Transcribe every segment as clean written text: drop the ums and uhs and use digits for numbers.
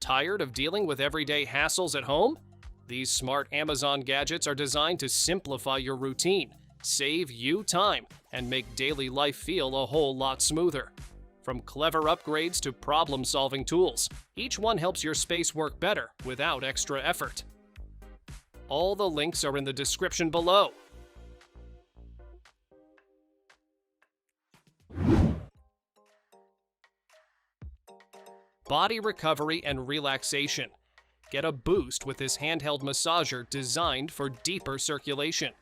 Tired of dealing with everyday hassles at home? These smart Amazon gadgets are designed to simplify your routine, save you time, and make daily life feel a whole lot smoother. From clever upgrades to problem-solving tools, each one helps your space work better without extra effort. All the links are in the description below. Body recovery and relaxation. Get a boost with this handheld massager designed for deeper circulation.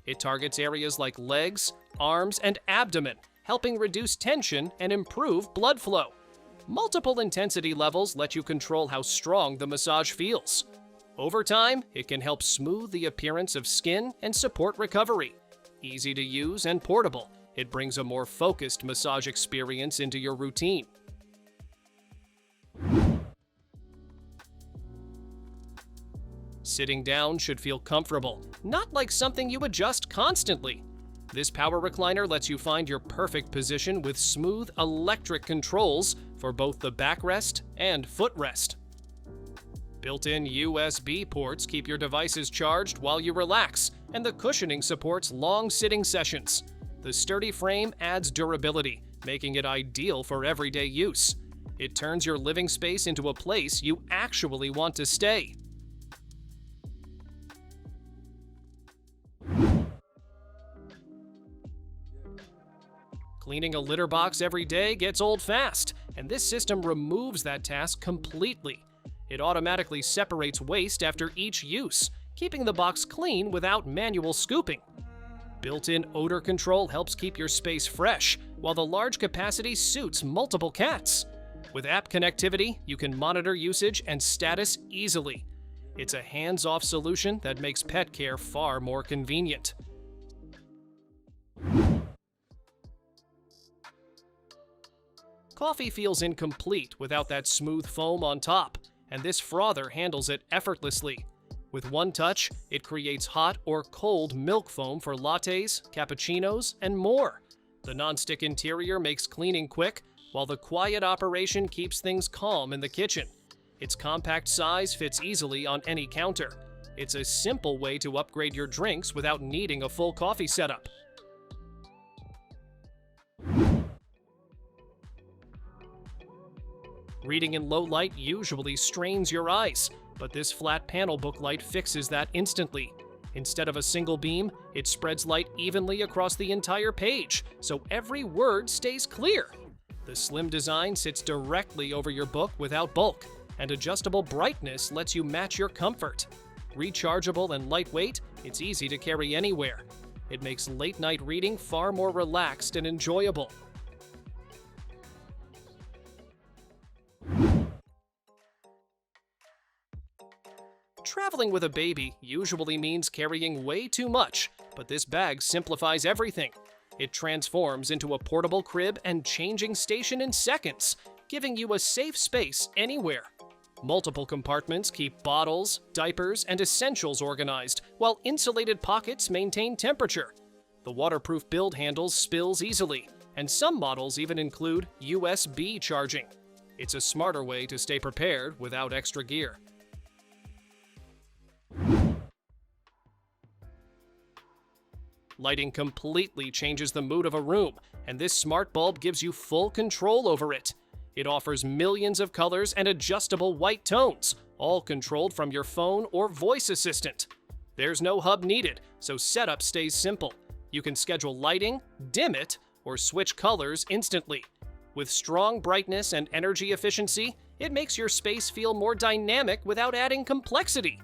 It targets areas like legs, arms, and abdomen, helping reduce tension and improve blood flow. Multiple intensity levels let you control how strong the massage feels. Over time, it can help smooth the appearance of skin and support recovery. Easy to use and portable, it brings a more focused massage experience into your routine. Sitting down should feel comfortable, not like something you adjust constantly. This power recliner lets you find your perfect position with smooth electric controls for both the backrest and footrest. Built-in USB ports keep your devices charged while you relax, and the cushioning supports long sitting sessions. The sturdy frame adds durability, making it ideal for everyday use. It turns your living space into a place you actually want to stay. Cleaning a litter box every day gets old fast, and this system removes that task completely. It automatically separates waste after each use, keeping the box clean without manual scooping. Built-in odor control helps keep your space fresh, while the large capacity suits multiple cats. With app connectivity, you can monitor usage and status easily. It's a hands-off solution that makes pet care far more convenient. Coffee feels incomplete without that smooth foam on top, and this frother handles it effortlessly. With one touch, it creates hot or cold milk foam for lattes, cappuccinos, and more. The nonstick interior makes cleaning quick, while the quiet operation keeps things calm in the kitchen. Its compact size fits easily on any counter. It's a simple way to upgrade your drinks without needing a full coffee setup. Reading in low light usually strains your eyes, but this flat panel book light fixes that instantly. Instead of a single beam, it spreads light evenly across the entire page, so every word stays clear. The slim design sits directly over your book without bulk, and adjustable brightness lets you match your comfort. Rechargeable and lightweight, it's easy to carry anywhere. It makes late-night reading far more relaxed and enjoyable. Traveling with a baby usually means carrying way too much, but this bag simplifies everything. It transforms into a portable crib and changing station in seconds, giving you a safe space anywhere. Multiple compartments keep bottles, diapers, and essentials organized, while insulated pockets maintain temperature. The waterproof build handles spills easily, and some models even include USB charging. It's a smarter way to stay prepared without extra gear. Lighting completely changes the mood of a room, and this smart bulb gives you full control over it. It offers millions of colors and adjustable white tones, all controlled from your phone or voice assistant. There's no hub needed, so setup stays simple. You can schedule lighting, dim it, or switch colors instantly. With strong brightness and energy efficiency, it makes your space feel more dynamic without adding complexity.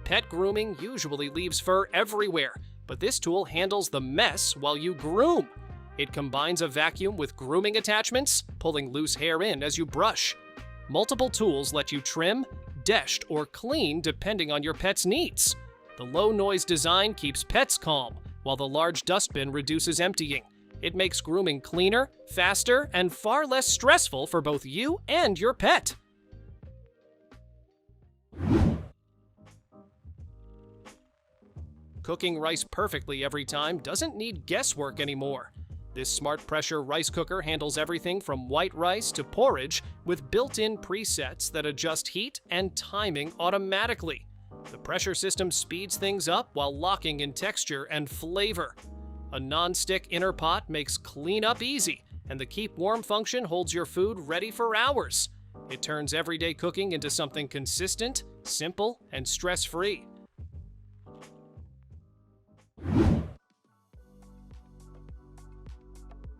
Pet grooming usually leaves fur everywhere, but this tool handles the mess while you groom. It combines a vacuum with grooming attachments, pulling loose hair in as you brush. Multiple tools let you trim, desh, or clean depending on your pet's needs. The low-noise design keeps pets calm, while the large dustbin reduces emptying. It makes grooming cleaner, faster, and far less stressful for both you and your pet. Cooking rice perfectly every time doesn't need guesswork anymore. This smart pressure rice cooker handles everything from white rice to porridge with built-in presets that adjust heat and timing automatically. The pressure system speeds things up while locking in texture and flavor. A non-stick inner pot makes cleanup easy, and the keep warm function holds your food ready for hours. It turns everyday cooking into something consistent, simple, and stress-free.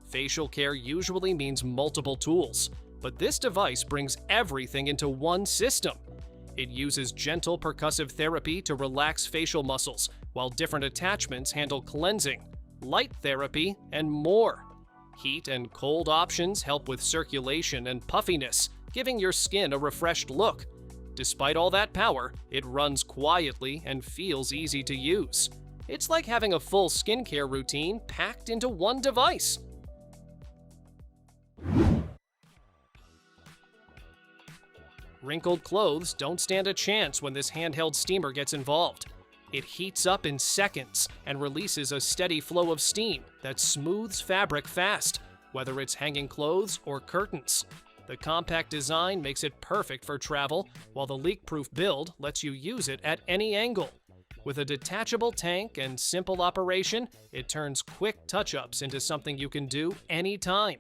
Facial care usually means multiple tools, but this device brings everything into one system. It uses gentle percussive therapy to relax facial muscles, while different attachments handle cleansing, light therapy, and more. Heat and cold options help with circulation and puffiness, giving your skin a refreshed look. Despite all that power, it runs quietly and feels easy to use. It's like having a full skincare routine packed into one device. Wrinkled clothes don't stand a chance when this handheld steamer gets involved. It heats up in seconds and releases a steady flow of steam that smooths fabric fast, whether it's hanging clothes or curtains. The compact design makes it perfect for travel, while the leak-proof build lets you use it at any angle. With a detachable tank and simple operation, it turns quick touch-ups into something you can do anytime.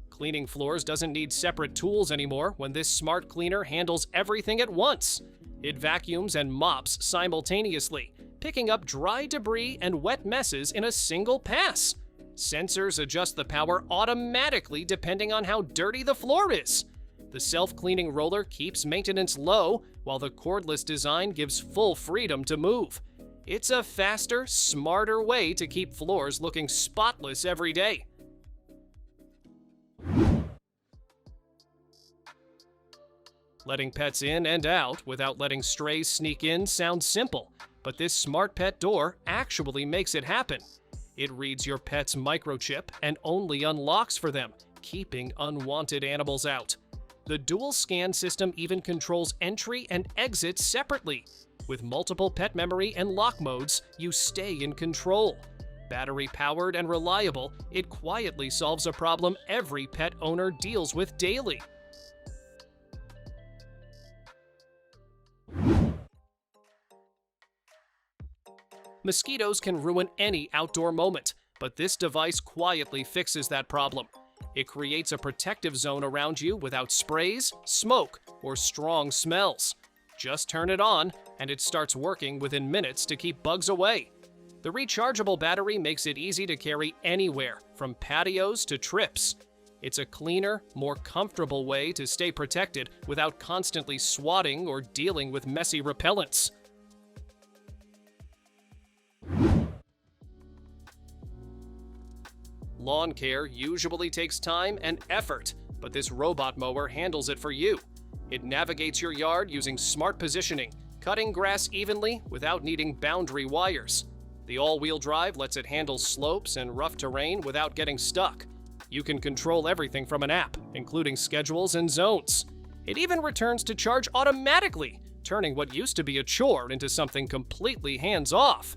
Cleaning floors doesn't need separate tools anymore when this smart cleaner handles everything at once. It vacuums and mops simultaneously, picking up dry debris and wet messes in a single pass. Sensors adjust the power automatically depending on how dirty the floor is. The self-cleaning roller keeps maintenance low, while the cordless design gives full freedom to move. It's a faster, smarter way to keep floors looking spotless every day. Letting pets in and out without letting strays sneak in sounds simple, but this smart pet door actually makes it happen. It reads your pet's microchip and only unlocks for them, keeping unwanted animals out. The dual scan system even controls entry and exit separately. With multiple pet memory and lock modes, you stay in control. Battery-powered and reliable, it quietly solves a problem every pet owner deals with daily. Mosquitoes can ruin any outdoor moment, but this device quietly fixes that problem. It creates a protective zone around you without sprays, smoke, or strong smells. Just turn it on, and it starts working within minutes to keep bugs away. The rechargeable battery makes it easy to carry anywhere, from patios to trips. It's a cleaner, more comfortable way to stay protected without constantly swatting or dealing with messy repellents. Lawn care usually takes time and effort, but this robot mower handles it for you. It navigates your yard using smart positioning, cutting grass evenly without needing boundary wires. The all-wheel drive lets it handle slopes and rough terrain without getting stuck. You can control everything from an app, including schedules and zones. It even returns to charge automatically, turning what used to be a chore into something completely hands-off.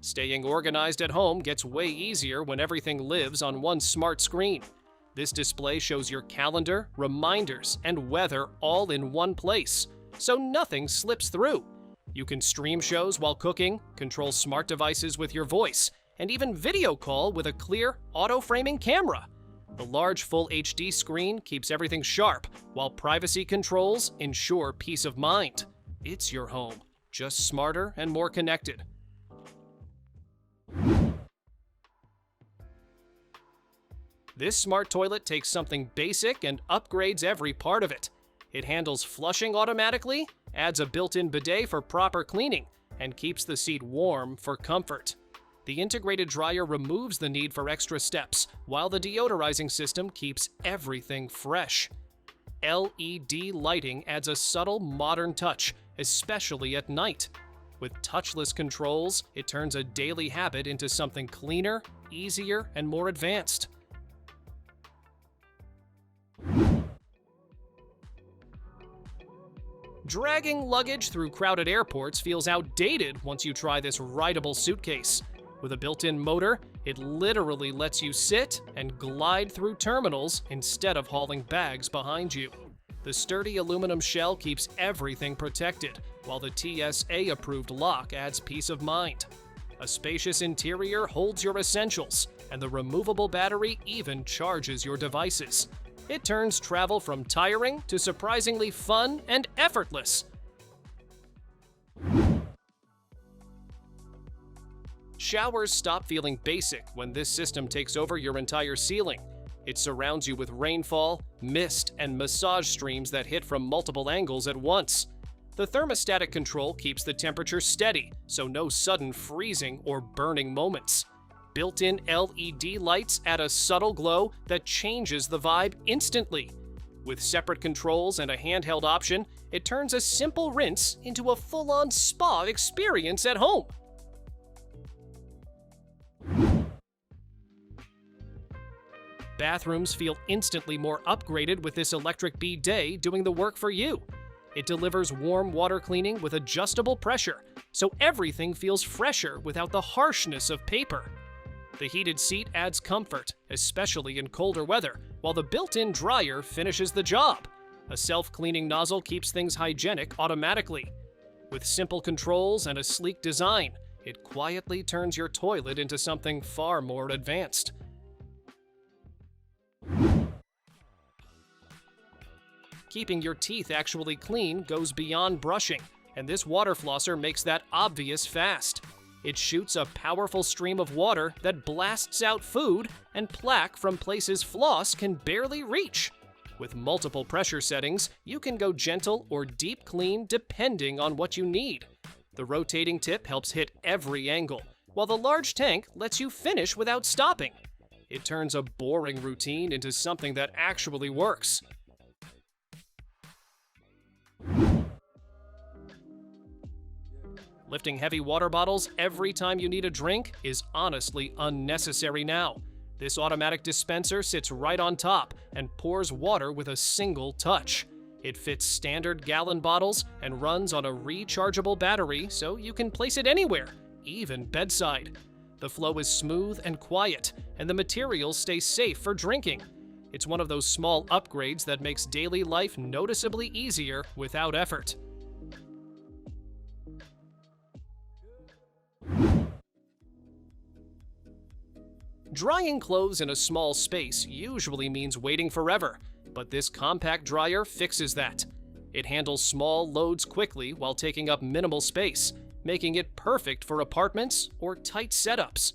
Staying organized at home gets way easier when everything lives on one smart screen. This display shows your calendar, reminders, and weather all in one place, so nothing slips through. You can stream shows while cooking, control smart devices with your voice, and even video call with a clear, auto-framing camera. The large full HD screen keeps everything sharp, while privacy controls ensure peace of mind. It's your home, just smarter and more connected. This smart toilet takes something basic and upgrades every part of it. It handles flushing automatically, adds a built-in bidet for proper cleaning, and keeps the seat warm for comfort. The integrated dryer removes the need for extra steps, while the deodorizing system keeps everything fresh. LED lighting adds a subtle modern touch, especially at night. With touchless controls, it turns a daily habit into something cleaner, easier, and more advanced. Dragging luggage through crowded airports feels outdated once you try this Rideable suitcase. With a built-in motor, it literally lets you sit and glide through terminals instead of hauling bags behind you. The sturdy aluminum shell keeps everything protected, while the TSA-approved lock adds peace of mind. A spacious interior holds your essentials, and the removable battery even charges your devices. It turns travel from tiring to surprisingly fun and effortless. Showers stop feeling basic when this system takes over your entire ceiling. It surrounds you with rainfall, mist, and massage streams that hit from multiple angles at once. The thermostatic control keeps the temperature steady, so no sudden freezing or burning moments. Built-in LED lights add a subtle glow that changes the vibe instantly. With separate controls and a handheld option, it turns a simple rinse into a full-on spa experience at home. Bathrooms feel instantly more upgraded with this electric bidet doing the work for you. It delivers warm water cleaning with adjustable pressure, so everything feels fresher without the harshness of paper. The heated seat adds comfort, especially in colder weather, while the built-in dryer finishes the job. A self-cleaning nozzle keeps things hygienic automatically. With simple controls and a sleek design, it quietly turns your toilet into something far more advanced. Keeping your teeth actually clean goes beyond brushing, and this water flosser makes that obvious fast. It shoots a powerful stream of water that blasts out food and plaque from places floss can barely reach. With multiple pressure settings, you can go gentle or deep clean depending on what you need. The rotating tip helps hit every angle, while the large tank lets you finish without stopping. It turns a boring routine into something that actually works. Lifting heavy water bottles every time you need a drink is honestly unnecessary now. This automatic dispenser sits right on top and pours water with a single touch. It fits standard gallon bottles and runs on a rechargeable battery, so you can place it anywhere, even bedside. The flow is smooth and quiet, and the materials stay safe for drinking. It's one of those small upgrades that makes daily life noticeably easier without effort. Drying clothes in a small space usually means waiting forever, but this compact dryer fixes that. It handles small loads quickly while taking up minimal space, making it perfect for apartments or tight setups.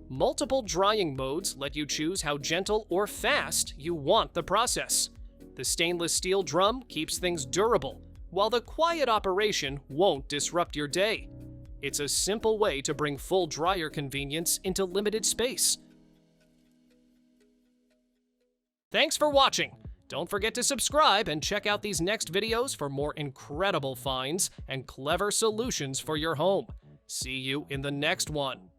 Multiple drying modes let you choose how gentle or fast you want the process. The stainless steel drum keeps things durable, while the quiet operation won't disrupt your day. It's a simple way to bring full dryer convenience into limited space. Thanks for watching! Don't forget to subscribe and check out these next videos for more incredible finds and clever solutions for your home. See you in the next one.